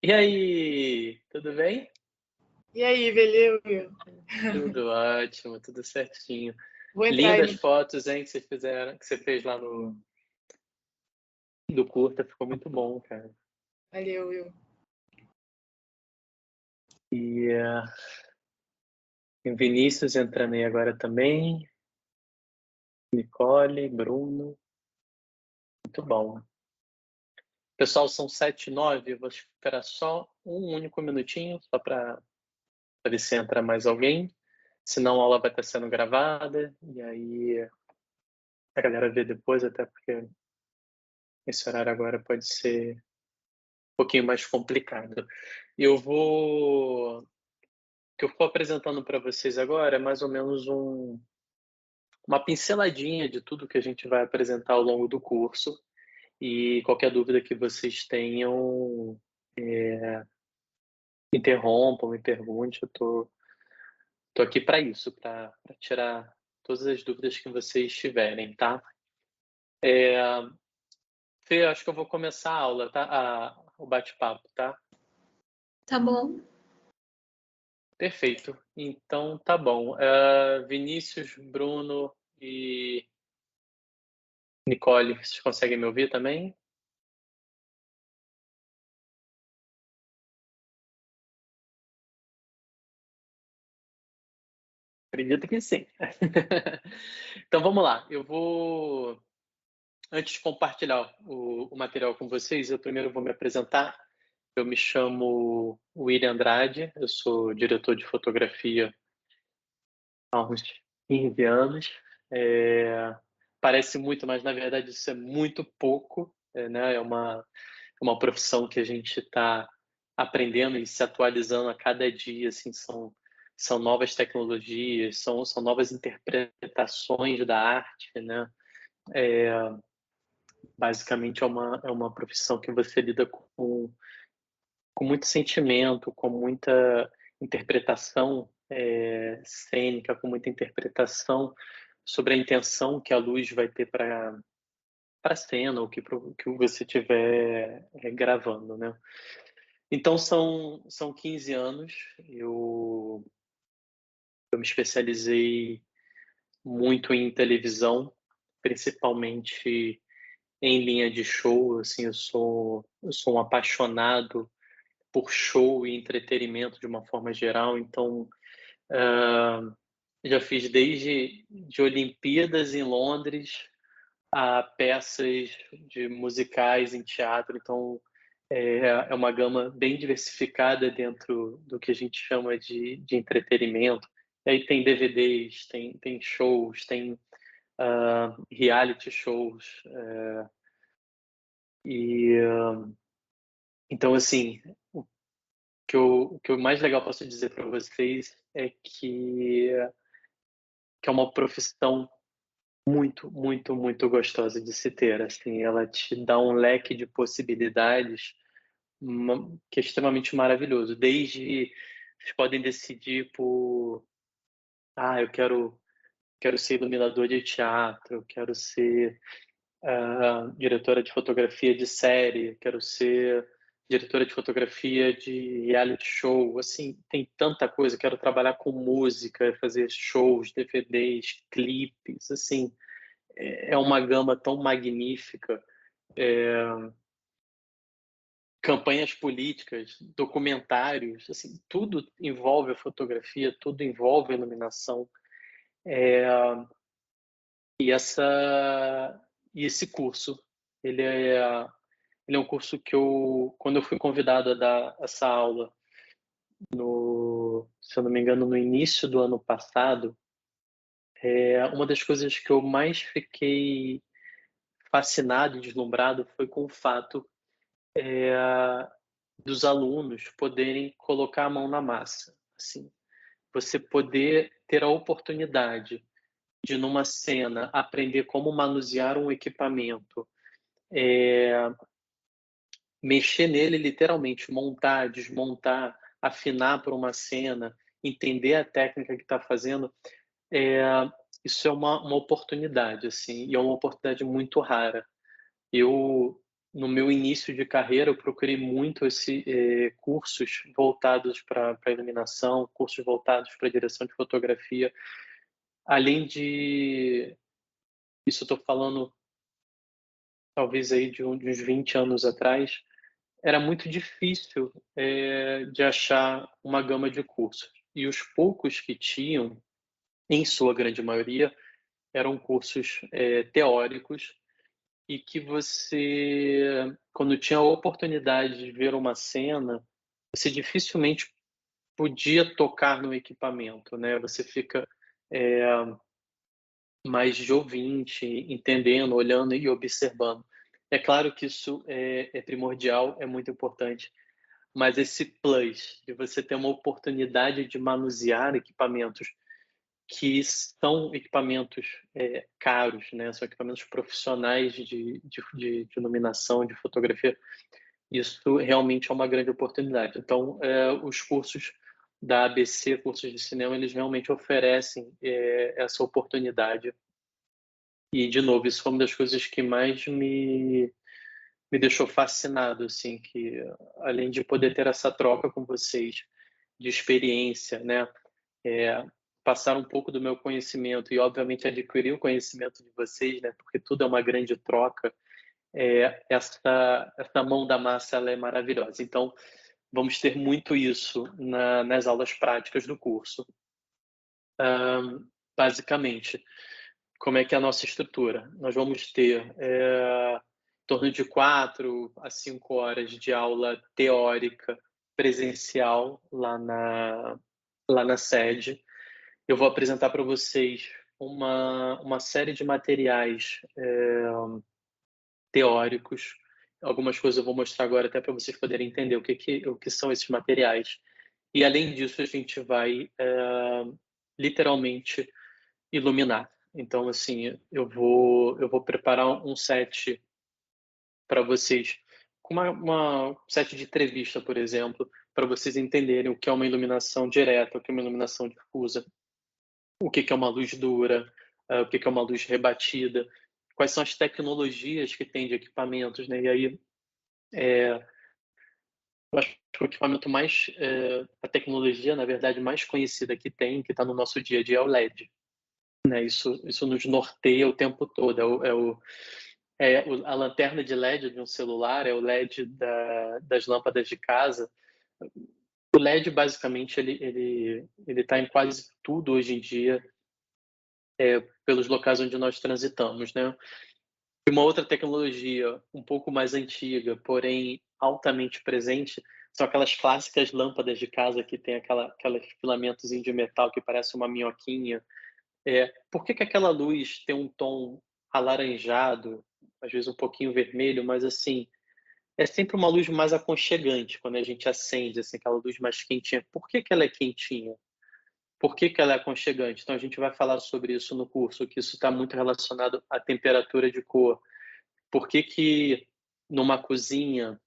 E aí, tudo bem? E aí, beleza? Tudo ótimo, tudo certinho. Vou entrar aí Lindas no. fotos, hein, que vocês fizeram, que você fez lá no do curta, ficou muito bom, cara. Valeu, Will. E tem Vinícius entrando aí agora também, Nicole, Bruno, muito bom. Pessoal, são 7h09, eu vou esperar só um único minutinho, só para ver se entra mais alguém. Senão a aula vai estar sendo gravada, e aí a galera vê depois, até porque esse horário agora pode ser pouquinho mais complicado. Eu vou O que eu for apresentando para vocês agora é mais ou menos uma pinceladinha de tudo que a gente vai apresentar ao longo do curso, e qualquer dúvida que vocês tenham, interrompam, me pergunte, eu tô aqui para isso, para tirar todas as dúvidas que vocês tiverem, tá? Fê, acho que eu vou começar a aula, tá? O bate-papo, tá? Tá bom. Perfeito. Então, tá bom. Vinícius, Bruno e Nicole, vocês conseguem me ouvir também? Acredito que sim. Então, vamos lá. Antes de compartilhar o material com vocês, eu primeiro vou me apresentar. Eu me chamo William Andrade, eu sou diretor de fotografia há uns 15 anos. Parece muito, mas na verdade isso é muito pouco, né? É uma profissão que a gente está aprendendo e se atualizando a cada dia, assim, são novas tecnologias, são novas interpretações da arte, né? Basicamente é uma profissão que você lida com muito sentimento, com muita interpretação cênica, com muita interpretação sobre a intenção que a luz vai ter para a cena, ou que você estiver gravando, né? Então, são 15 anos. Eu me especializei muito em televisão, principalmente em linha de show. Assim, eu sou um apaixonado por show e entretenimento de uma forma geral. Então, já fiz desde de Olimpíadas em Londres a peças de musicais em teatro. Então, é uma gama bem diversificada dentro do que a gente chama de entretenimento. E aí tem DVDs, tem shows, tem reality shows. E então, assim, o que eu mais legal posso dizer para vocês é que é uma profissão muito, muito, muito gostosa de se ter. Assim, ela te dá um leque de possibilidades que é extremamente maravilhoso. Desde vocês podem decidir por, eu quero ser iluminador de teatro, eu quero ser diretora de fotografia de série, quero ser diretora de fotografia de reality show. Assim, tem tanta coisa. Quero trabalhar com música, fazer shows, DVDs, clipes. Assim, é uma gama tão magnífica. Campanhas políticas, documentários, assim, tudo envolve a fotografia, tudo envolve a iluminação. E esse curso, ele é, ele é um curso que quando eu fui convidado a dar essa aula, se eu não me engano, no início do ano passado, uma das coisas que eu mais fiquei fascinado e deslumbrado foi com o fato dos alunos poderem colocar a mão na massa. Assim, você poder ter a oportunidade de, numa cena, aprender como manusear um equipamento, mexer nele literalmente, montar, desmontar, afinar para uma cena, entender a técnica que está fazendo. é, Isso é uma oportunidade, assim, e é uma oportunidade muito rara. Eu no meu início de carreira, eu procurei muito cursos voltados para iluminação, cursos voltados para direção de fotografia, além de... Isso eu estou falando talvez aí de uns 20 anos atrás, era muito difícil de achar uma gama de cursos. E os poucos que tinham, em sua grande maioria, eram cursos teóricos e que você, quando tinha a oportunidade de ver uma cena, você dificilmente podia tocar no equipamento, né? Você fica mais de ouvinte, entendendo, olhando e observando. É claro que isso é primordial, é muito importante, mas esse plus de você ter uma oportunidade de manusear equipamentos que são equipamentos caros, né? São equipamentos profissionais de iluminação, de fotografia. Isso realmente é uma grande oportunidade. Então, os cursos da ABC, cursos de cinema, eles realmente oferecem essa oportunidade. E, de novo, isso foi uma das coisas que mais me deixou fascinado, assim, que além de poder ter essa troca com vocês de experiência, né? Passar um pouco do meu conhecimento e, obviamente, adquirir o conhecimento de vocês, né? Porque tudo é uma grande troca. Essa mão da massa, ela é maravilhosa. Então, vamos ter muito isso nas aulas práticas do curso. Basicamente, como é que é a nossa estrutura? Nós vamos ter em torno de 4 a 5 horas de aula teórica presencial lá na sede. Eu vou apresentar para vocês uma série de materiais teóricos. Algumas coisas eu vou mostrar agora até para vocês poderem entender o que são esses materiais. E, além disso, a gente vai literalmente iluminar. Então, assim, eu vou preparar um set para vocês, com uma set de entrevista, por exemplo, para vocês entenderem o que é uma iluminação direta, o que é uma iluminação difusa, o que é uma luz dura, o que é uma luz rebatida, quais são as tecnologias que tem de equipamentos, né? E aí, eu acho que o equipamento a tecnologia, na verdade, mais conhecida que tem, que está no nosso dia a dia, é o LED. Né? Isso nos norteia o tempo todo. A lanterna de LED de um celular, é o LED das lâmpadas de casa. O LED, basicamente, ele está em quase tudo hoje em dia, pelos locais onde nós transitamos, né? E uma outra tecnologia um pouco mais antiga, porém altamente presente, são aquelas clássicas lâmpadas de casa que tem aqueles filamentos de metal que parece uma minhoquinha. Por que aquela luz tem um tom alaranjado, às vezes um pouquinho vermelho, mas assim, é sempre uma luz mais aconchegante quando a gente acende, assim, aquela luz mais quentinha. Por que ela é quentinha? Por que ela é aconchegante? Então, a gente vai falar sobre isso no curso, que isso está muito relacionado à temperatura de cor. Por que numa cozinha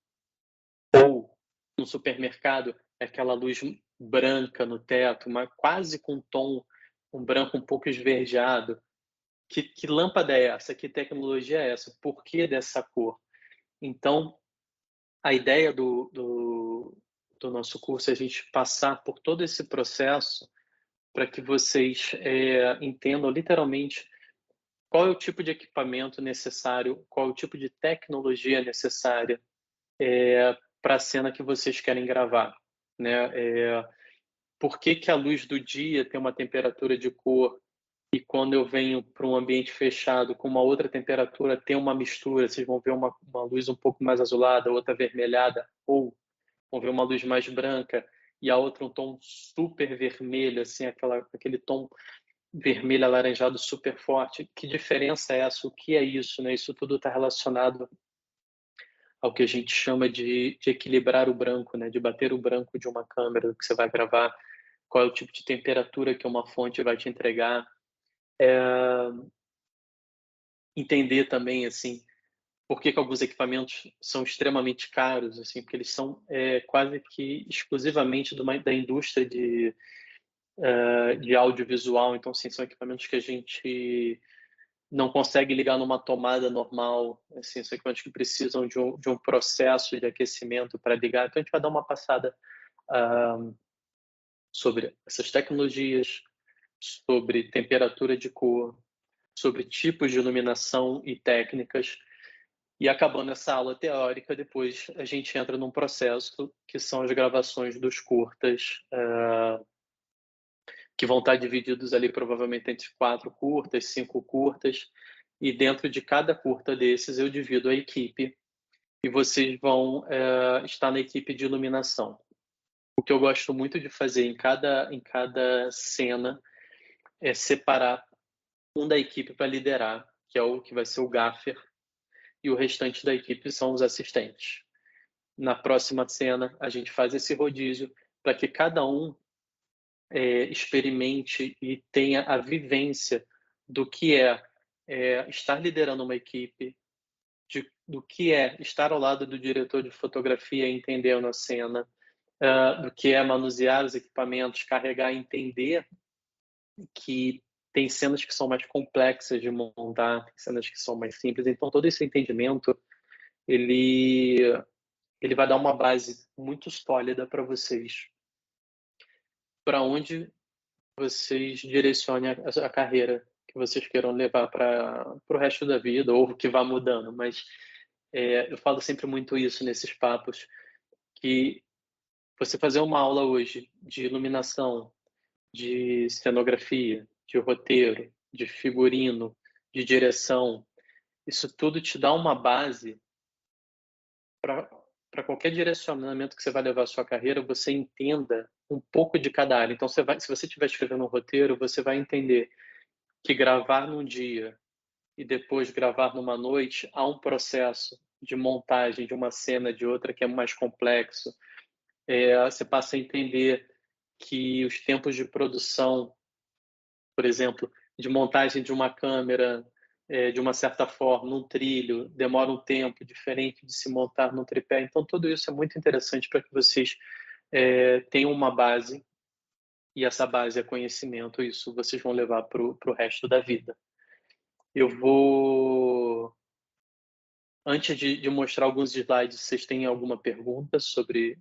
ou num supermercado é aquela luz branca no teto, quase com um branco um pouco esverdeado? Que lâmpada é essa? Que tecnologia é essa? Por que dessa cor? Então, a ideia do nosso curso é a gente passar por todo esse processo para que vocês entendam literalmente qual é o tipo de equipamento necessário, qual é o tipo de tecnologia necessária para a cena que vocês querem gravar, né? Por que a luz do dia tem uma temperatura de cor e quando eu venho para um ambiente fechado com uma outra temperatura tem uma mistura? Vocês vão ver uma luz um pouco mais azulada, outra avermelhada, ou vão ver uma luz mais branca e a outra um tom super vermelho, assim, aquele tom vermelho alaranjado super forte. Que diferença é essa? O que é isso, né? Isso tudo está relacionado ao que a gente chama de equilibrar o branco, né? De bater o branco de uma câmera que você vai gravar, qual é o tipo de temperatura que uma fonte vai te entregar. Entender também, assim, por que alguns equipamentos são extremamente caros, assim, porque eles são quase que exclusivamente da indústria de audiovisual. Então, assim, são equipamentos que a gente não consegue ligar numa tomada normal, assim, são equipamentos que precisam de um processo de aquecimento para ligar. Então, a gente vai dar uma passada sobre essas tecnologias, sobre temperatura de cor, sobre tipos de iluminação e técnicas. E acabando essa aula teórica, depois a gente entra num processo que são as gravações dos curtas, que vão estar divididos ali provavelmente entre 4 curtas, 5 curtas, e dentro de cada curta desses eu divido a equipe e vocês vão estar na equipe de iluminação. O que eu gosto muito de fazer em cada cena é separar um da equipe para liderar, que é o que vai ser o gaffer, e o restante da equipe são os assistentes. Na próxima cena, a gente faz esse rodízio para que cada um experimente e tenha a vivência do que é estar liderando uma equipe, do que é estar ao lado do diretor de fotografia entendendo a cena, do que é manusear os equipamentos, carregar e entender que tem cenas que são mais complexas de montar, tem cenas que são mais simples. Então, todo esse entendimento, ele vai dar uma base muito sólida para vocês, para onde vocês direcionem a carreira que vocês queiram levar para o resto da vida, ou que vá mudando. Mas eu falo sempre muito isso nesses papos, que você fazer uma aula hoje de iluminação, de cenografia, de roteiro, de figurino, de direção, isso tudo te dá uma base para qualquer direcionamento que você vai levar a sua carreira, você entenda um pouco de cada área. Então, se você estiver escrevendo um roteiro, você vai entender que gravar num dia e depois gravar numa noite, há um processo de montagem de uma cena de outra que é mais complexo. Você passa a entender que os tempos de produção, por exemplo, de montagem de uma câmera de uma certa forma, num trilho, demora um tempo diferente de se montar num tripé. Então, tudo isso é muito interessante para que vocês tenham uma base, e essa base é conhecimento, isso vocês vão levar para o resto da vida. Eu vou... Antes de mostrar alguns slides, vocês têm alguma pergunta sobre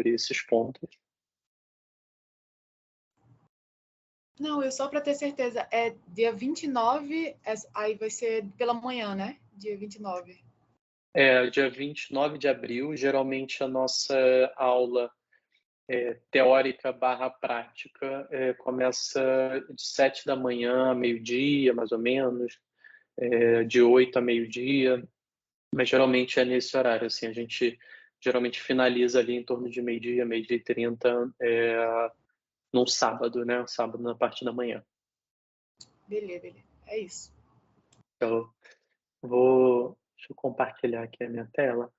esses pontos? Não, eu só para ter certeza, é dia 29, aí vai ser pela manhã, né? Dia 29. Dia 29 de abril, geralmente a nossa aula teórica / prática começa de 7 da manhã a meio-dia, mais ou menos, de 8 a meio-dia, mas geralmente é nesse horário, assim, a gente geralmente finaliza ali em torno de meio-dia, meio-dia e 30, num sábado, né? Sábado na parte da manhã. Beleza. É isso. Então, deixa eu compartilhar aqui a minha tela,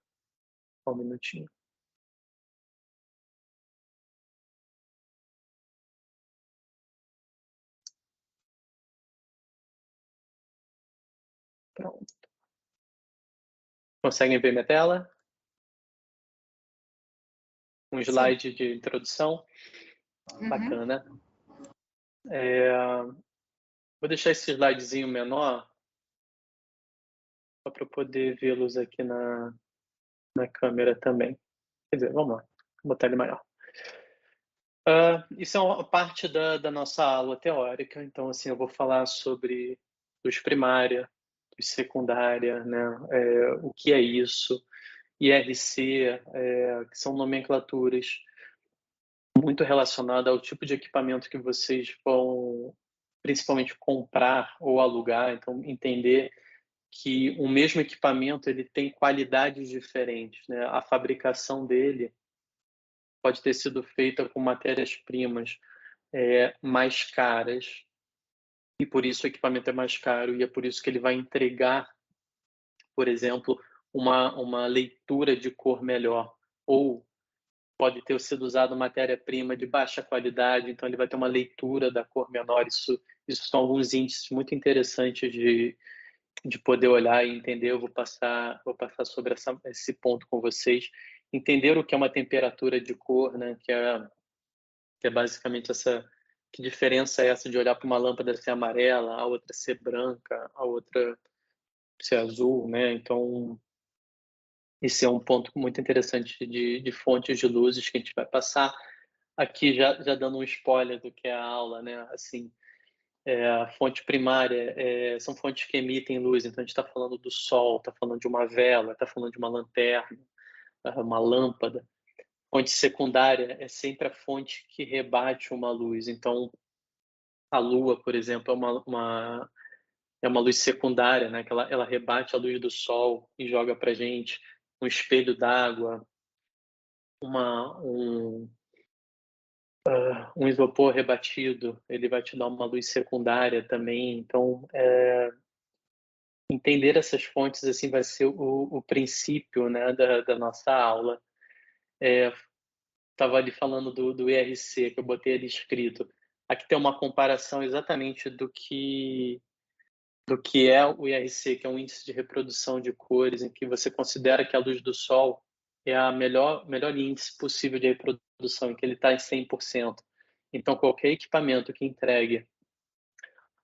só um minutinho. Pronto. Conseguem ver minha tela? Um slide de introdução. Bacana. Vou deixar esse slidezinho menor só para poder vê-los aqui na câmera também. Quer dizer, vamos lá, vou botar ele maior. Isso é uma parte da nossa aula teórica, então assim, eu vou falar sobre luz primária, luz secundária, né? O que é isso, IRC, que são nomenclaturas muito relacionadas ao tipo de equipamento que vocês vão principalmente comprar ou alugar, então entender que o mesmo equipamento ele tem qualidades diferentes, né? A fabricação dele pode ter sido feita com matérias-primas mais caras, e por isso o equipamento é mais caro, e é por isso que ele vai entregar, por exemplo, uma leitura de cor melhor, ou pode ter sido usado matéria-prima de baixa qualidade, então ele vai ter uma leitura da cor menor. Isso são alguns índices muito interessantes de poder olhar e entender. Eu vou passar sobre esse ponto com vocês. Entender o que é uma temperatura de cor, né? Que é basicamente que diferença é essa de olhar para uma lâmpada ser amarela, a outra ser branca, a outra ser azul, né? Então, esse é um ponto muito interessante de fontes de luzes que a gente vai passar. Aqui já dando um spoiler do que é a aula, né? Assim, a fonte primária são fontes que emitem luz, então a gente está falando do sol, está falando de uma vela, está falando de uma lanterna, uma lâmpada. Fonte secundária é sempre a fonte que rebate uma luz. Então, a lua, por exemplo, é uma luz secundária, né? Que ela rebate a luz do sol e joga para gente. Um espelho d'água, um isopor rebatido, ele vai te dar uma luz secundária também. Então, entender essas fontes assim vai ser o princípio, né, da nossa aula. Estava ali falando do IRC, que eu botei ali escrito. Aqui tem uma comparação exatamente do que é o IRC, que é um índice de reprodução de cores, em que você considera que a luz do sol é a melhor índice possível de reprodução, em que ele está em 100%. Então, qualquer equipamento que entregue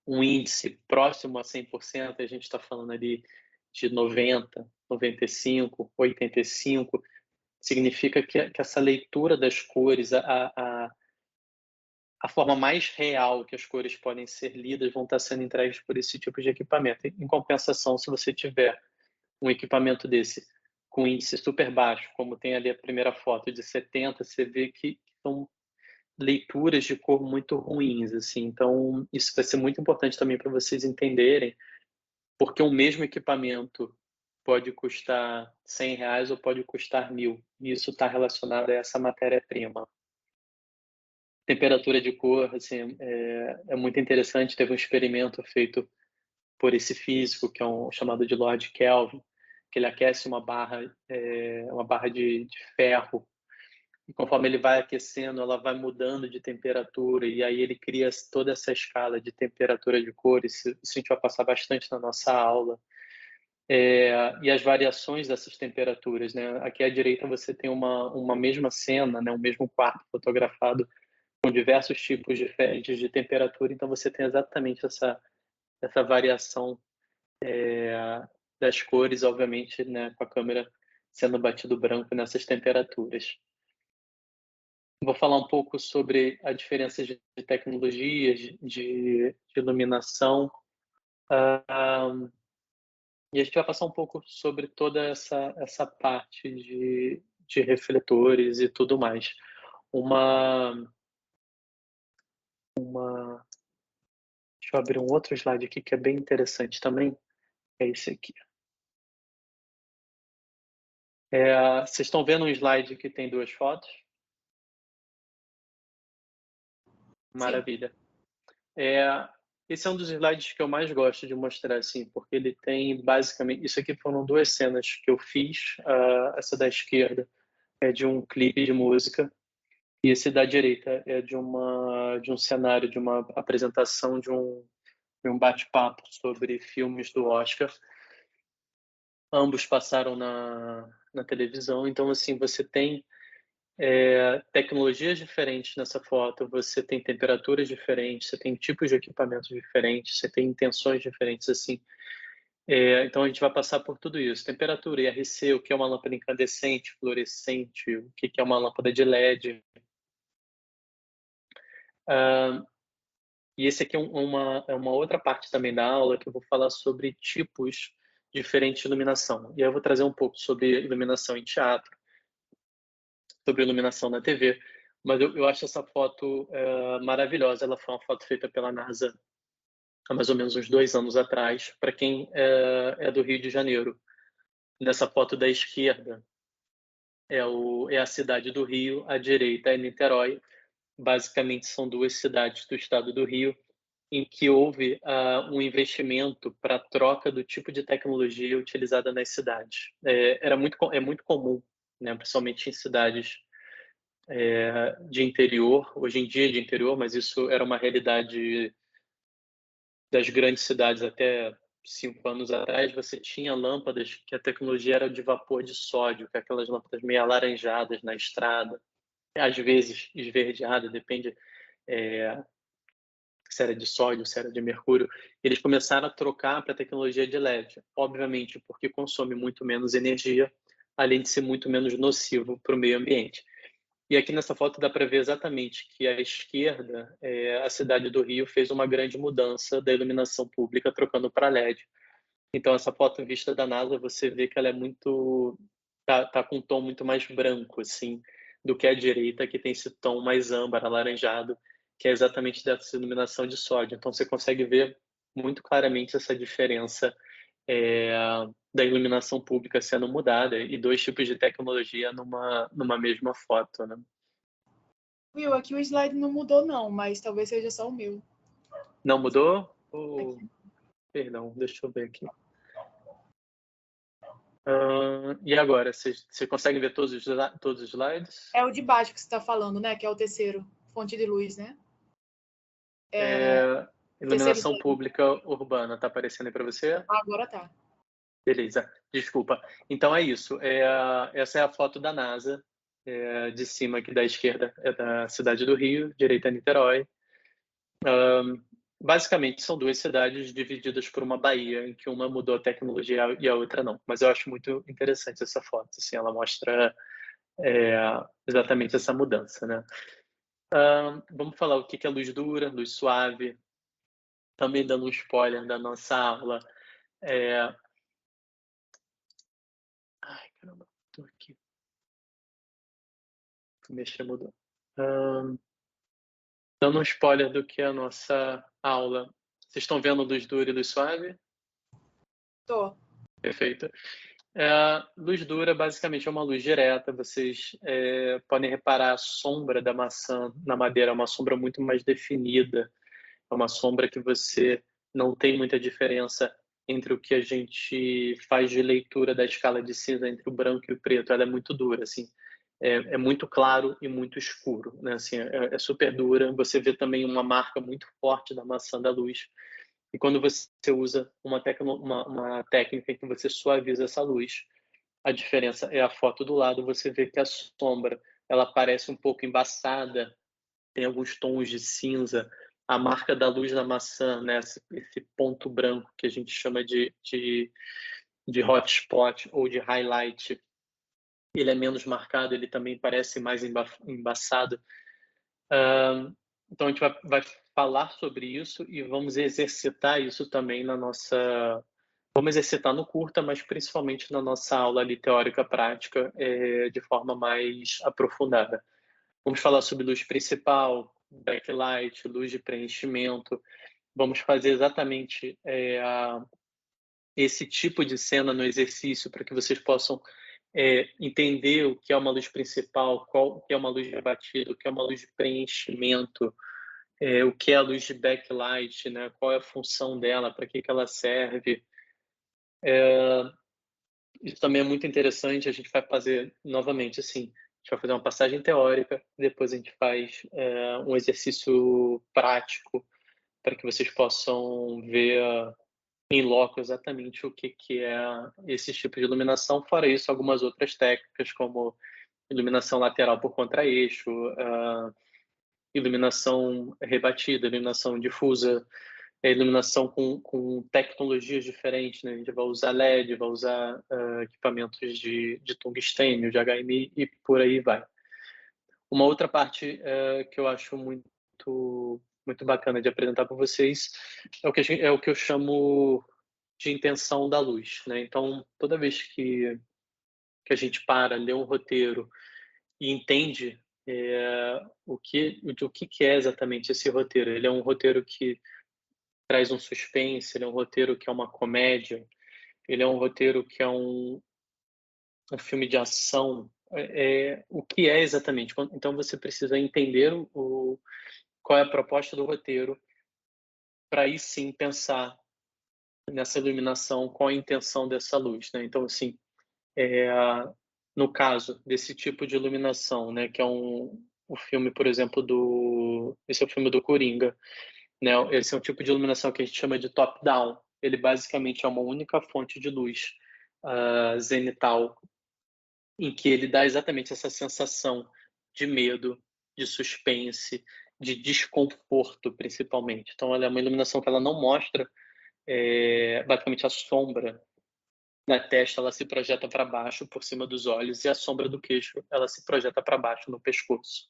um índice próximo a 100%, a gente está falando ali de 90, 95, 85, significa que essa leitura das cores, a forma mais real que as cores podem ser lidas vão estar sendo entregues por esse tipo de equipamento. Em compensação, se você tiver um equipamento desse com índice super baixo, como tem ali a primeira foto de 70, você vê que são leituras de cor muito ruins, assim. Então, isso vai ser muito importante também para vocês entenderem, porque o mesmo equipamento pode custar R$100 ou pode custar 1.000. E isso está relacionado a essa matéria-prima. Temperatura de cor, assim, é muito interessante. Teve um experimento feito por esse físico, que é chamado de Lord Kelvin, que ele aquece uma barra de ferro, e conforme ele vai aquecendo, ela vai mudando de temperatura, e aí ele cria toda essa escala de temperatura de cores. Isso a gente vai passar bastante na nossa aula. E as variações dessas temperaturas, né? Aqui à direita você tem uma mesma cena, né? O mesmo quarto fotografado com diversos tipos diferentes de temperatura, então você tem exatamente essa variação das cores, obviamente, né? Com a câmera sendo batido branco nessas temperaturas. Vou falar um pouco sobre a diferença de tecnologias, de iluminação, e a gente vai passar um pouco sobre toda essa parte de refletores e tudo mais. Deixa eu abrir um outro slide aqui que é bem interessante também, é esse aqui. Vocês estão vendo um slide que tem 2 fotos? Maravilha. Esse é um dos slides que eu mais gosto de mostrar, assim, porque ele tem basicamente... Isso aqui foram 2 cenas que eu fiz. Essa da esquerda é de um clipe de música, e esse da direita é de um cenário, de uma apresentação de um bate-papo sobre filmes do Oscar. Ambos passaram na televisão, então, assim, você tem tecnologias diferentes nessa foto, você tem temperaturas diferentes, você tem tipos de equipamentos diferentes, você tem intenções diferentes, assim. Então a gente vai passar por tudo isso. Temperatura, IRC, o que é uma lâmpada incandescente, fluorescente, o que é uma lâmpada de LED. E esse aqui é uma outra parte também da aula que eu vou falar sobre tipos diferentes de iluminação. E aí eu vou trazer um pouco sobre iluminação em teatro, sobre iluminação na TV, mas eu acho essa foto maravilhosa. Ela foi uma foto feita pela NASA há mais ou menos uns 2 anos atrás, para quem é do Rio de Janeiro. Nessa foto da esquerda é a cidade do Rio, à direita é Niterói. Basicamente são 2 cidades do estado do Rio em que houve um investimento para a troca do tipo de tecnologia utilizada nas cidades. É muito comum, né, principalmente em cidades de interior, hoje em dia de interior, mas isso era uma realidade das grandes cidades até 5 anos atrás. Você tinha lâmpadas que a tecnologia era de vapor de sódio, que é aquelas lâmpadas meio alaranjadas na estrada, às vezes esverdeada, depende se era de sódio, se era de mercúrio, eles começaram a trocar para a tecnologia de LED, obviamente porque consome muito menos energia, além de ser muito menos nocivo para o meio ambiente. E aqui nessa foto dá para ver exatamente que à esquerda, a cidade do Rio fez uma grande mudança da iluminação pública, trocando para LED. Então essa foto vista da NASA, você vê que ela é muito... tá com um tom muito mais branco, assim, do que a direita, que tem esse tom mais âmbar, alaranjado, que é exatamente dessa iluminação de sódio. Então você consegue ver muito claramente essa diferença da iluminação pública sendo mudada e dois tipos de tecnologia numa mesma foto, né? Will, aqui o slide não mudou não, mas talvez seja só o meu. Não mudou? Aqui. Perdão, deixa eu ver aqui. E agora, você consegue ver todos os slides? É o de baixo que você está falando, né? Que é o terceiro, fonte de luz, né? Terceiro Iluminação slide. pública urbana, tá aparecendo aí para você? Agora tá. Beleza, desculpa. Então é isso. Essa é a foto da NASA, de cima aqui da esquerda é da cidade do Rio, direita é Niterói. Basicamente são duas cidades divididas por uma baía, em que uma mudou a tecnologia e a outra não. Mas eu acho muito interessante essa foto, assim, ela mostra exatamente essa mudança, né? Vamos falar o que é luz dura, luz suave, também dando um spoiler da nossa aula. Ai, caramba, tô aqui. Mexer mudou. Dando um spoiler do que é a nossa aula. Vocês estão vendo luz dura e luz suave? Tô. Perfeito. Luz dura basicamente é uma luz direta. Vocês podem reparar a sombra da maçã na madeira, é uma sombra muito mais definida. É uma sombra que você não tem muita diferença entre o que a gente faz de leitura da escala de cinza entre o branco e o preto. Ela é muito dura, assim. É muito claro e muito escuro, né? Assim, é super dura. Você vê também uma marca muito forte da maçã da luz. E quando você usa uma técnica em que você suaviza essa luz, a diferença é a foto do lado, você vê que a sombra ela parece um pouco embaçada, tem alguns tons de cinza. A marca da luz na maçã, né? Esse ponto branco que a gente chama de hotspot ou de highlight, ele é menos marcado, ele também parece mais embaçado. Então a gente vai falar sobre isso e vamos exercitar isso também na nossa... Vamos exercitar no curta, mas principalmente na nossa aula ali teórica prática, de forma mais aprofundada. Vamos falar sobre luz principal, backlight, luz de preenchimento. Vamos fazer exatamente esse tipo de cena no exercício para que vocês possam entender o que é uma luz principal, o que é uma luz de batida, o que é uma luz de preenchimento, o que é a luz de backlight, né? Qual é a função dela, para que ela serve. Isso também é muito interessante, a gente vai fazer novamente assim, a gente vai fazer uma passagem teórica, depois a gente faz um exercício prático para que vocês possam ver em loco exatamente o que é esse tipo de iluminação. Fora isso, algumas outras técnicas como iluminação lateral por contra-eixo, iluminação rebatida, iluminação difusa, iluminação com tecnologias diferentes, né? A gente vai usar LED, vai usar equipamentos de tungstênio, de HMI e por aí vai. Uma outra parte que eu acho muito bacana de apresentar para vocês é o que eu chamo de intenção da luz, né? Então, toda vez que a gente lê um roteiro e entende o que é exatamente esse roteiro. Ele é um roteiro que traz um suspense, ele é um roteiro que é uma comédia, ele é um roteiro que é um filme de ação. O que é exatamente? Então você precisa entender qual é a proposta do roteiro para aí sim pensar nessa iluminação, qual a intenção dessa luz, né? Então, assim, no caso desse tipo de iluminação, né, que é o filme, por exemplo, esse é o filme do Coringa, né? Esse é um tipo de iluminação que a gente chama de top-down. Ele basicamente é uma única fonte de luz zenital, em que ele dá exatamente essa sensação de medo, de suspense, de desconforto, principalmente. Então, ela é uma iluminação que ela não mostra basicamente a sombra na testa, ela se projeta para baixo, por cima dos olhos, e a sombra do queixo, ela se projeta para baixo, no pescoço.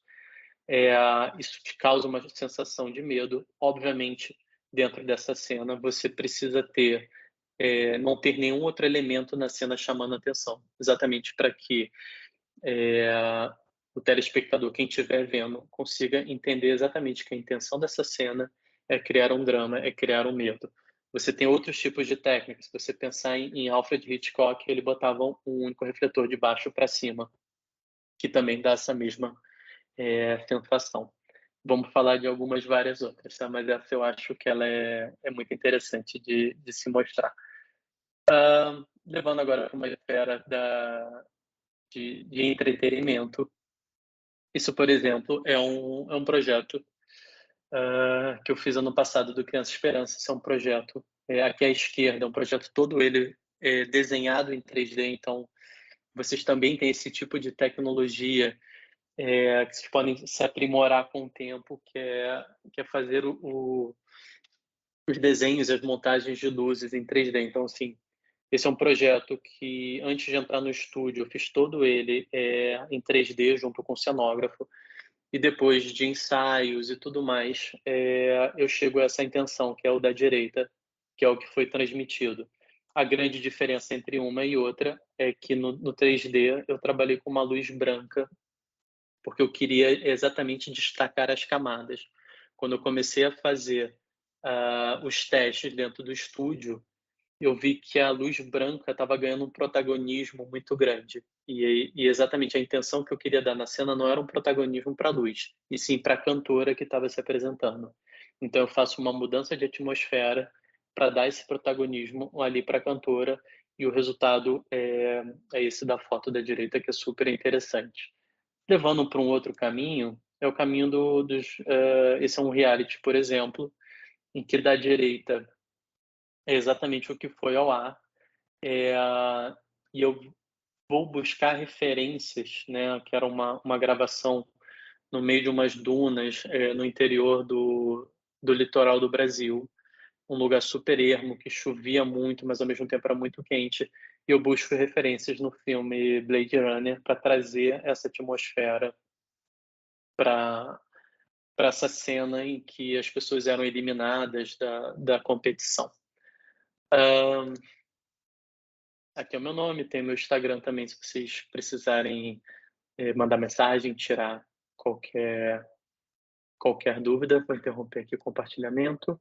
Isso te causa uma sensação de medo. Obviamente, dentro dessa cena, você precisa não ter nenhum outro elemento na cena chamando a atenção, exatamente para que o telespectador, quem estiver vendo, consiga entender exatamente que a intenção dessa cena é criar um drama, é criar um medo. Você tem outros tipos de técnicas. Se você pensar em Alfred Hitchcock, ele botava um único refletor de baixo para cima, que também dá essa mesma sensação. Vamos falar de algumas várias outras, tá? Mas essa eu acho que ela é muito interessante de se mostrar. Levando agora para uma esfera de entretenimento. Isso, por exemplo, é um projeto que eu fiz ano passado do Criança Esperança. Esse é um projeto, aqui à esquerda, é um projeto todo ele desenhado em 3D, então vocês também têm esse tipo de tecnologia que vocês podem se aprimorar com o tempo, que é fazer os desenhos e as montagens de luzes em 3D. Então, assim, esse é um projeto que, antes de entrar no estúdio, eu fiz todo ele em 3D, junto com o cenógrafo, e depois de ensaios e tudo mais, eu chego a essa intenção, que é o da direita, que é o que foi transmitido. A grande diferença entre uma e outra é que no 3D eu trabalhei com uma luz branca, porque eu queria exatamente destacar as camadas. Quando eu comecei a fazer os testes dentro do estúdio, eu vi que a luz branca estava ganhando um protagonismo muito grande. E exatamente a intenção que eu queria dar na cena não era um protagonismo para a luz, e sim para a cantora que estava se apresentando. Então eu faço uma mudança de atmosfera para dar esse protagonismo ali para a cantora, e o resultado é esse da foto da direita, que é super interessante. Levando para um outro caminho, é o caminho esse é um reality, por exemplo, em que da direita é exatamente o que foi ao ar, e eu vou buscar referências, né, que era uma gravação no meio de umas dunas, no interior do litoral do Brasil, um lugar super ermo, que chovia muito, mas ao mesmo tempo era muito quente, e eu busco referências no filme Blade Runner para trazer essa atmosfera para essa cena em que as pessoas eram eliminadas da competição. Aqui é o meu nome, tem meu Instagram também, se vocês precisarem mandar mensagem, tirar qualquer dúvida. Vou interromper aqui o compartilhamento.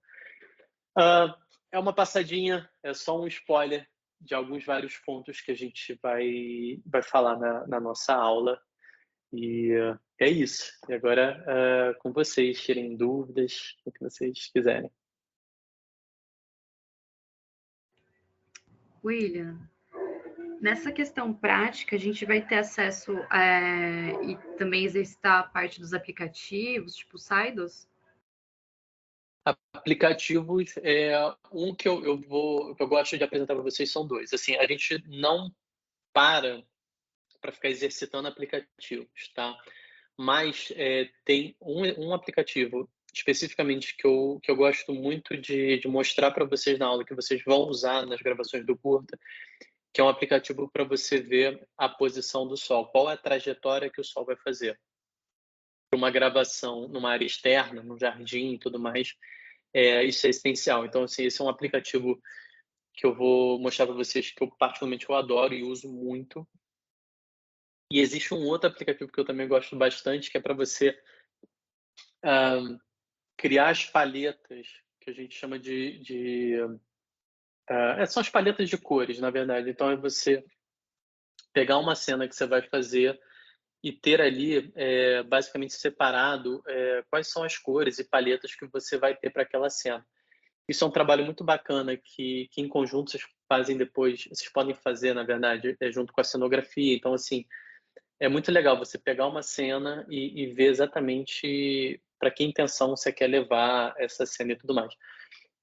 É uma passadinha, é só um spoiler de alguns vários pontos que a gente vai falar na nossa aula. E é isso. E agora, com vocês, tirem dúvidas, o que vocês quiserem. William, nessa questão prática, a gente vai ter acesso e também exercitar a parte dos aplicativos, tipo Saidos? Aplicativos, que eu gosto de apresentar para vocês são dois. Assim, a gente não para ficar exercitando aplicativos, tá? Mas tem um aplicativo especificamente que eu gosto muito de mostrar para vocês na aula, que vocês vão usar nas gravações do curta, que é um aplicativo para você ver a posição do Sol, qual é a trajetória que o Sol vai fazer. Para uma gravação numa área externa, num jardim e tudo mais, isso é essencial. Então, assim, esse é um aplicativo que eu vou mostrar para vocês que eu particularmente eu adoro e uso muito. E existe um outro aplicativo que eu também gosto bastante, que é para você criar as palhetas, que a gente chama são as palhetas de cores, na verdade. Então, é você pegar uma cena que você vai fazer e ter ali, basicamente, separado quais são as cores e palhetas que você vai ter para aquela cena. Isso é um trabalho muito bacana que em conjunto vocês fazem depois, vocês podem fazer, na verdade, junto com a cenografia. Então, assim, é muito legal você pegar uma cena e ver exatamente para que intenção você quer levar essa cena e tudo mais.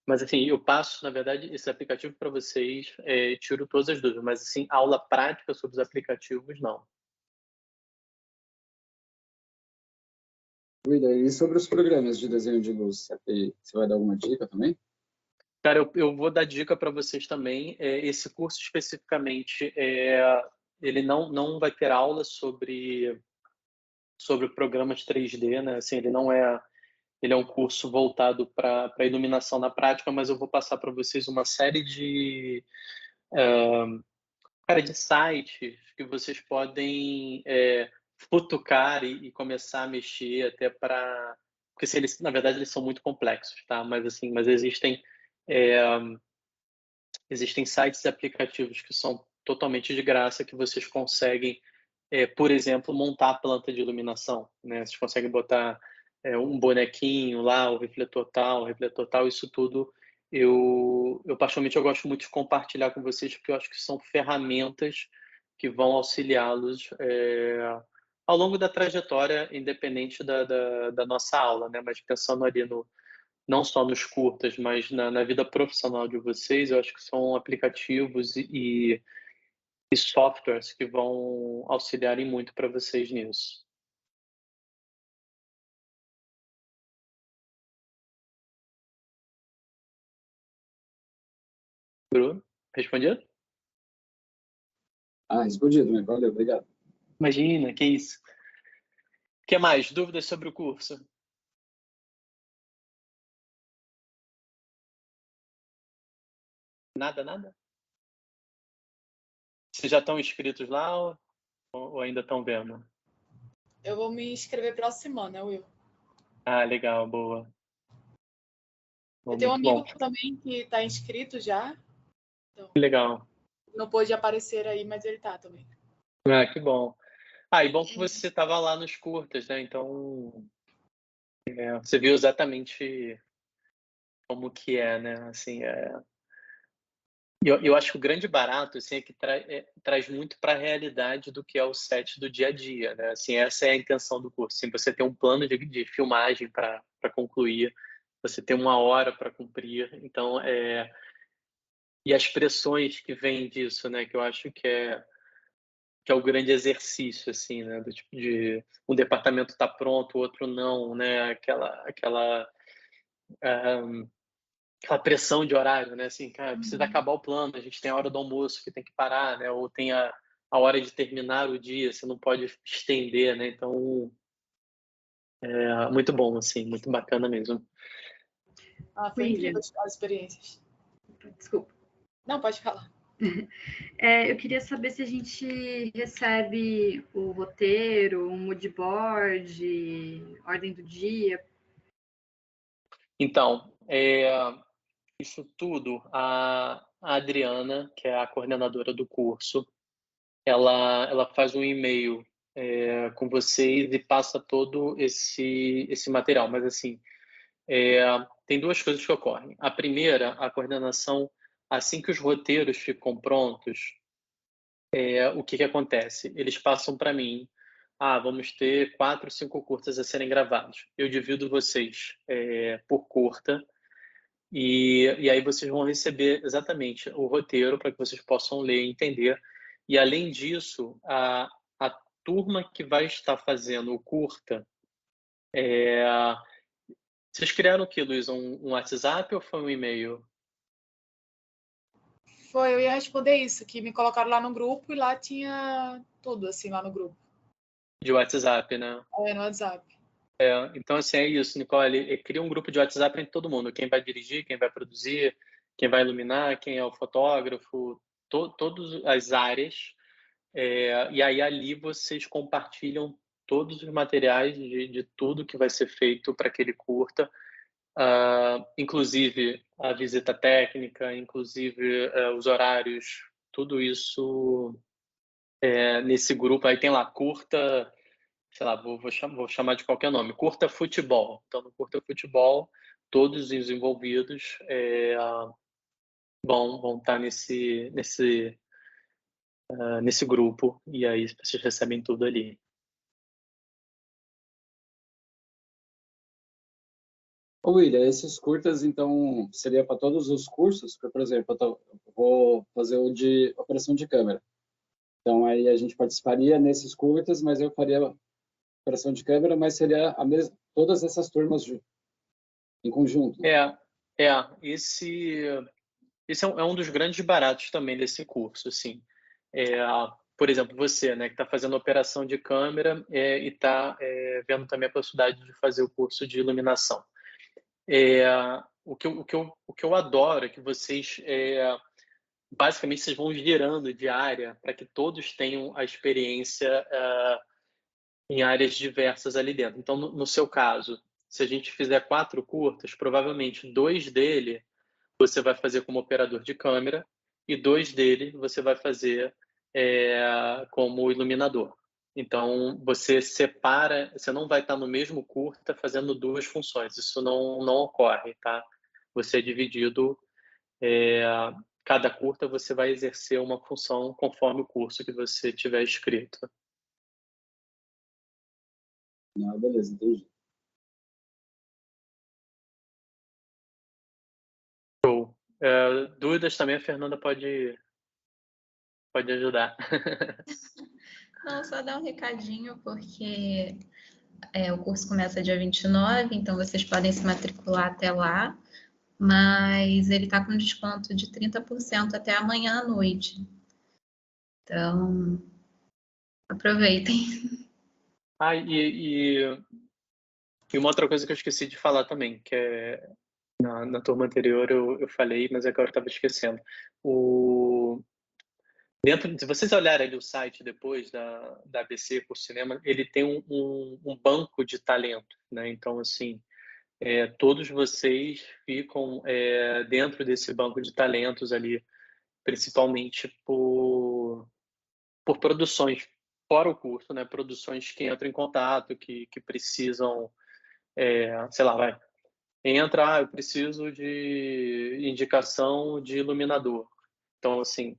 Mas, assim, eu passo, na verdade, esse aplicativo para vocês, tiro todas as dúvidas, mas, assim, aula prática sobre os aplicativos, não. William, e sobre os programas de desenho de luz, você vai dar alguma dica também? Cara, eu vou dar dica para vocês também. Esse curso especificamente, ele não vai ter aula sobre programas 3D, né? Assim, ele é um curso voltado para iluminação na prática, mas eu vou passar para vocês uma série de sites que vocês podem futucar e começar a mexer até para... Porque se eles, na verdade, eles são muito complexos, tá? Mas assim, existem sites e aplicativos que são totalmente de graça que vocês conseguem, por exemplo, montar a planta de iluminação, né? Vocês conseguem botar um bonequinho lá, o refletor tal, isso tudo. Particularmente, eu gosto muito de compartilhar com vocês, porque eu acho que são ferramentas que vão auxiliá-los ao longo da trajetória, independente da nossa aula, né? Mas pensando ali não só nos curtas, mas na vida profissional de vocês, eu acho que são aplicativos e softwares que vão auxiliarem muito para vocês nisso. Bruno, respondido? Respondido, né? Valeu, obrigado. Imagina, que isso. O que mais? Dúvidas sobre o curso? Nada? Vocês já estão inscritos lá ou ainda estão vendo? Eu vou me inscrever próxima semana, Will. Legal, boa. Eu tenho um Muito amigo bom. também que está inscrito já. Então, Legal. não pôde aparecer aí, mas ele tá também. Que bom. E bom que você estava lá nos curtas, né? Então, você viu exatamente como que é, né? Assim, eu acho que o grande barato assim, é que traz muito para a realidade do que é o set do dia a dia, né? Assim, essa é a intenção do curso. Assim, você tem um plano de filmagem para concluir, você tem 1 hora para cumprir. Então, e as pressões que vêm disso, né? Que eu acho que é o grande exercício, assim, né? Do tipo de um departamento tá pronto, o outro não, né? Aquela pressão de horário, né? Assim, cara, precisa acabar o plano, a gente tem a hora do almoço que tem que parar, né? Ou tem a hora de terminar o dia, você não pode estender, né? Então, muito bom, assim, muito bacana mesmo. Foi incrível as experiências. Desculpa. Não, pode falar. Eu queria saber se a gente recebe o roteiro, um mood board, ordem do dia. Então, isso tudo, a Adriana, que é a coordenadora do curso, ela faz um e-mail com vocês e passa todo esse material. Mas, assim, tem 2 coisas que ocorrem. A primeira, a coordenação, assim que os roteiros ficam prontos, o que acontece? Eles passam para mim, vamos ter 4, 5 curtas a serem gravados. Eu divido vocês por curta, e aí vocês vão receber exatamente o roteiro para que vocês possam ler e entender. E, além disso, a turma que vai estar fazendo o curta, vocês criaram o quê, Luiz? Um WhatsApp ou foi um e-mail? Eu ia responder isso, que me colocaram lá no grupo e lá tinha tudo, assim, lá no grupo. De WhatsApp, né? No WhatsApp. Então, assim, é isso, Nicole. Cria um grupo de WhatsApp entre todo mundo. Quem vai dirigir, quem vai produzir, quem vai iluminar, quem é o fotógrafo, todas as áreas. E aí, ali, vocês compartilham todos os materiais de tudo que vai ser feito para aquele curta. Inclusive a visita técnica, inclusive os horários, tudo isso nesse grupo. Aí tem lá, curta, sei lá, vou chamar de qualquer nome, curta futebol. Então, no curta futebol, todos os envolvidos vão estar nesse grupo, e aí vocês recebem tudo ali. William, esses curtas, então, seria para todos os cursos? Porque, por exemplo, eu vou fazer o de operação de câmera. Então, aí a gente participaria nesses curtas, mas eu faria operação de câmera, mas seria todas essas turmas em conjunto. Esse é um dos grandes baratos também desse curso, assim. Por exemplo, você, né, que está fazendo operação de câmera e está vendo também a possibilidade de fazer o curso de iluminação. O que eu adoro é que vocês, basicamente, vocês vão girando de área para que todos tenham a experiência em áreas diversas ali dentro. Então, no seu caso, se a gente fizer 4 curtas, provavelmente 2 dele você vai fazer como operador de câmera e 2 dele você vai fazer como iluminador. Então, você separa, você não vai estar no mesmo curta fazendo 2 funções, isso não ocorre, tá? Você é dividido, cada curta você vai exercer uma função conforme o curso que você tiver escrito. Ah, beleza, entendi. Dúvidas também a Fernanda pode ajudar. Não, só dar um recadinho, porque o curso começa dia 29, então vocês podem se matricular até lá, mas ele está com desconto de 30% até amanhã à noite. Então, aproveitem. E uma outra coisa que eu esqueci de falar também, que na turma anterior eu falei, mas agora eu estava esquecendo. Se vocês olharem ali o site depois da ABC Curso Cinema, ele tem um banco de talento, né? Então, assim, todos vocês ficam dentro desse banco de talentos ali, principalmente por produções fora o curso, né? Produções que entram em contato, que precisam, sei lá, eu preciso de indicação de iluminador. Então, assim,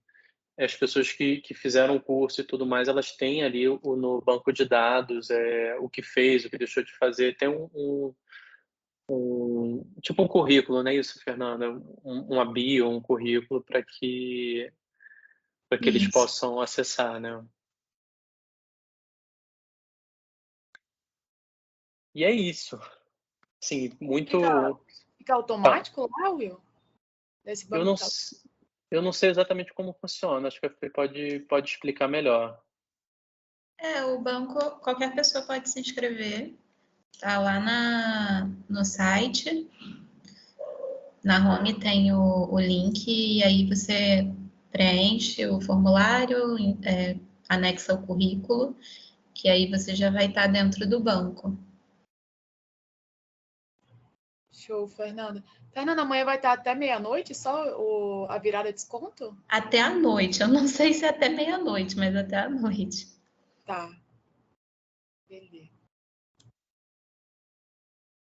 as pessoas que fizeram o curso e tudo mais, elas têm ali no banco de dados o que fez, o que deixou de fazer. Tem tipo um currículo, não é isso, Fernanda? Uma bio, um currículo para que eles Isso. possam acessar, né? E é isso. Sim, muito. Fica automático lá, Will? Desse Eu banco não, de tal? eu não sei exatamente como funciona. Acho que a Fê pode explicar melhor. O banco, qualquer pessoa pode se inscrever. Tá lá no site. Na home tem o link e aí você preenche o formulário, anexa o currículo, que aí você já vai estar dentro do banco. Show, Fernanda. Fernanda, amanhã vai estar até meia-noite só a virada de desconto? Até a noite. Eu não sei se é até meia-noite, mas até a noite. Tá. Beleza.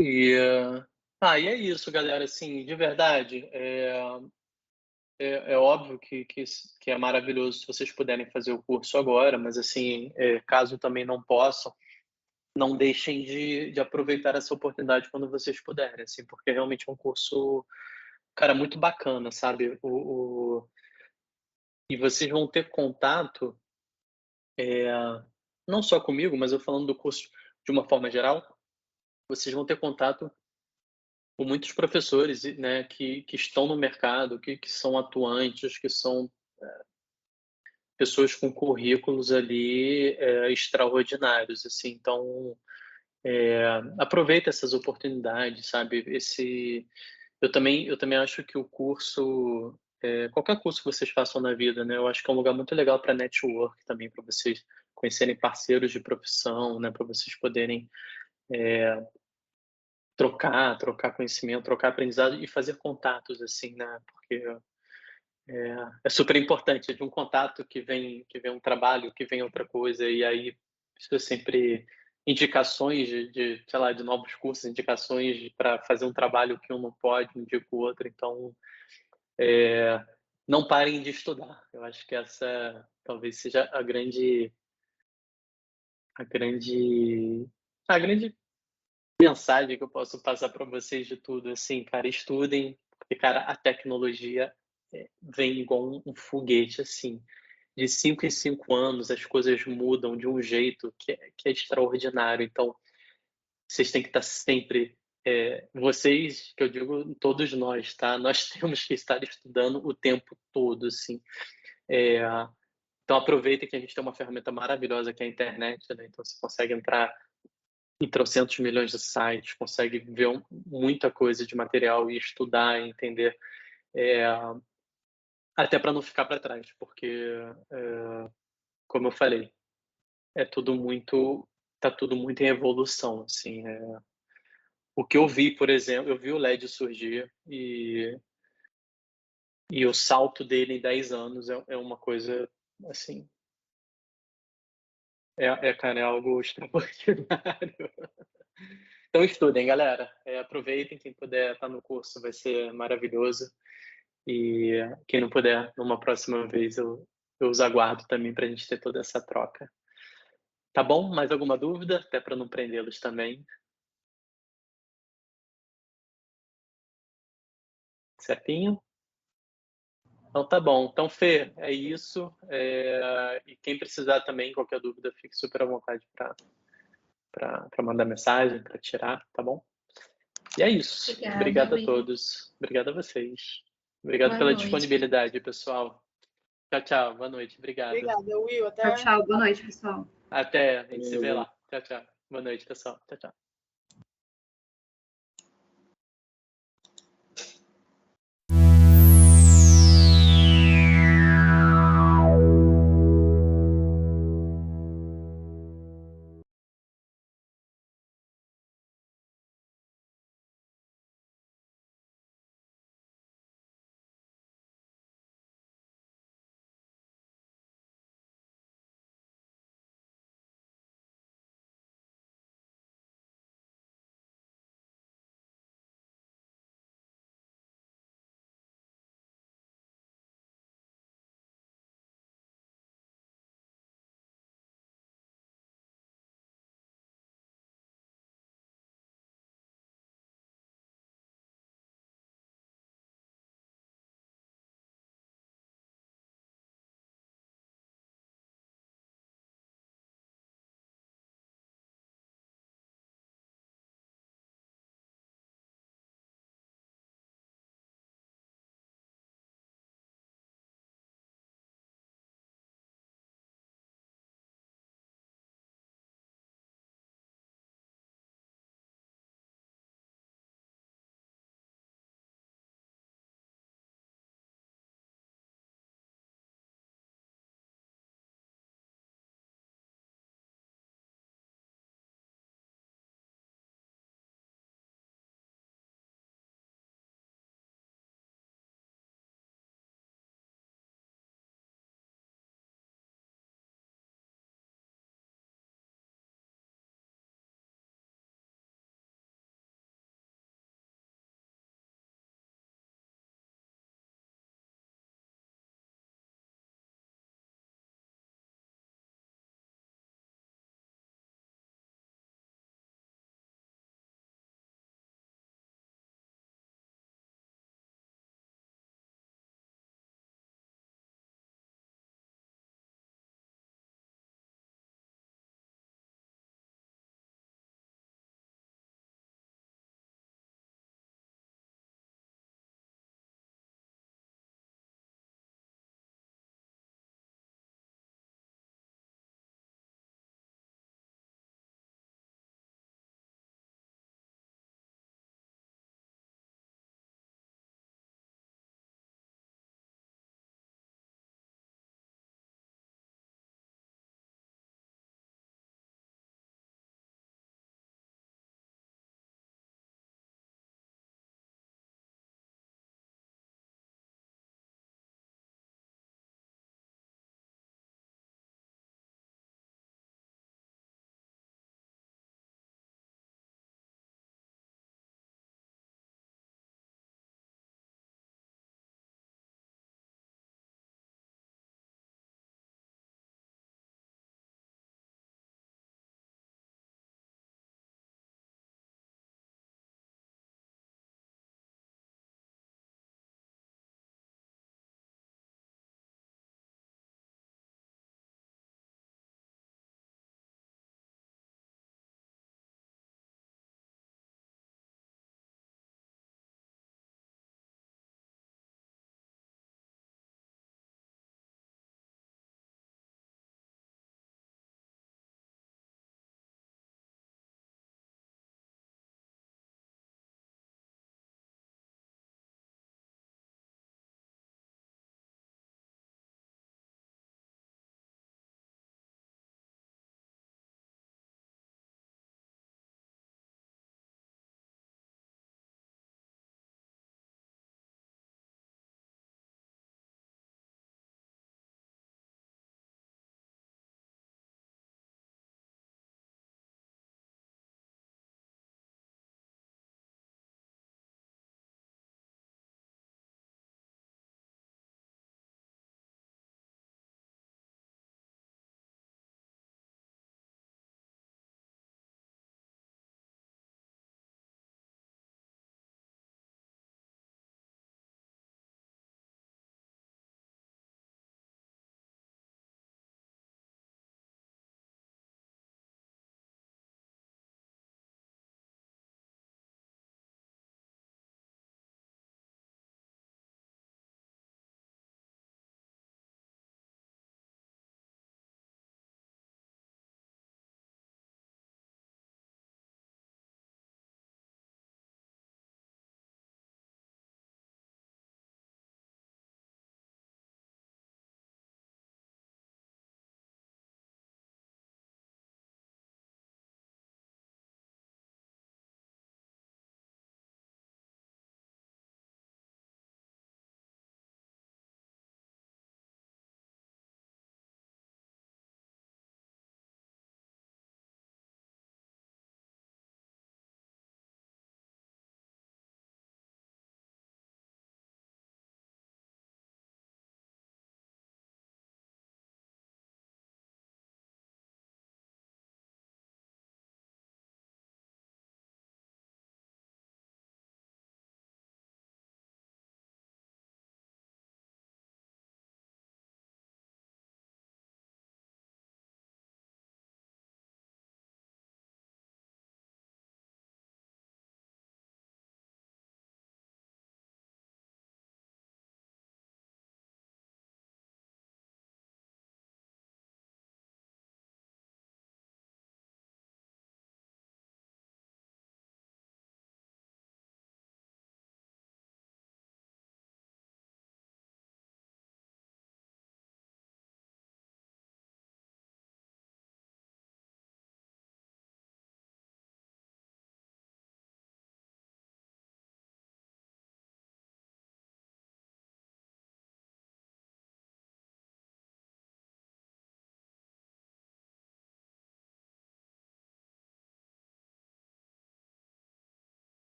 E é isso, galera. Assim, de verdade, é óbvio que é maravilhoso se vocês puderem fazer o curso agora, mas assim, caso também não possam, não deixem de aproveitar essa oportunidade quando vocês puderem, assim, porque realmente é um curso, cara, muito bacana, sabe? E vocês vão ter contato, não só comigo, mas eu falando do curso de uma forma geral, vocês vão ter contato com muitos professores, né, que estão no mercado, que são atuantes, que são pessoas com currículos ali extraordinários, assim. Então, aproveita essas oportunidades, sabe? Eu também acho que o curso, qualquer curso que vocês façam na vida, né, eu acho que é um lugar muito legal para network também, para vocês conhecerem parceiros de profissão, né, para vocês poderem trocar conhecimento, trocar aprendizado e fazer contatos, assim, né? Porque é super importante, de um contato que vem um trabalho, que vem outra coisa, e aí isso sempre indicações sei lá, de novos cursos, indicações para fazer um trabalho que um não pode, indica o outro, então não parem de estudar. Eu acho que essa talvez seja a grande mensagem que eu posso passar para vocês de tudo, assim, cara, estudem, porque, cara, a tecnologia vem igual um foguete, assim. De 5 em 5 anos, as coisas mudam de um jeito que é extraordinário. Então, vocês têm que estar sempre... vocês, que eu digo, todos nós, tá? Nós temos que estar estudando o tempo todo, assim. Então, aproveita que a gente tem uma ferramenta maravilhosa que é a internet, né? Então, você consegue entrar em trocentos milhões de sites, consegue ver muita coisa de material e estudar e entender, até para não ficar para trás, porque, como eu falei, tá tudo muito em evolução, assim. O que eu vi, por exemplo, eu vi o LED surgir e o salto dele em 10 anos é uma coisa, assim, cara, é algo extraordinário. Então estudem, galera. Aproveitem, quem puder estar no curso vai ser maravilhoso. E quem não puder, numa próxima vez, eu os aguardo também para a gente ter toda essa troca. Tá bom? Mais alguma dúvida? Até para não prendê-los também. Certinho? Então tá bom. Então, Fê, é isso. E quem precisar também, qualquer dúvida, fique super à vontade para mandar mensagem, para tirar, tá bom? E é isso. Obrigado a todos. Obrigado a vocês. Obrigado pela disponibilidade, pessoal. Tchau, tchau. Boa noite. Obrigado. Obrigada, Will. Tchau, tchau. Boa noite, pessoal. Até. A gente se vê lá. Tchau, tchau. Boa noite, pessoal. Tchau, tchau.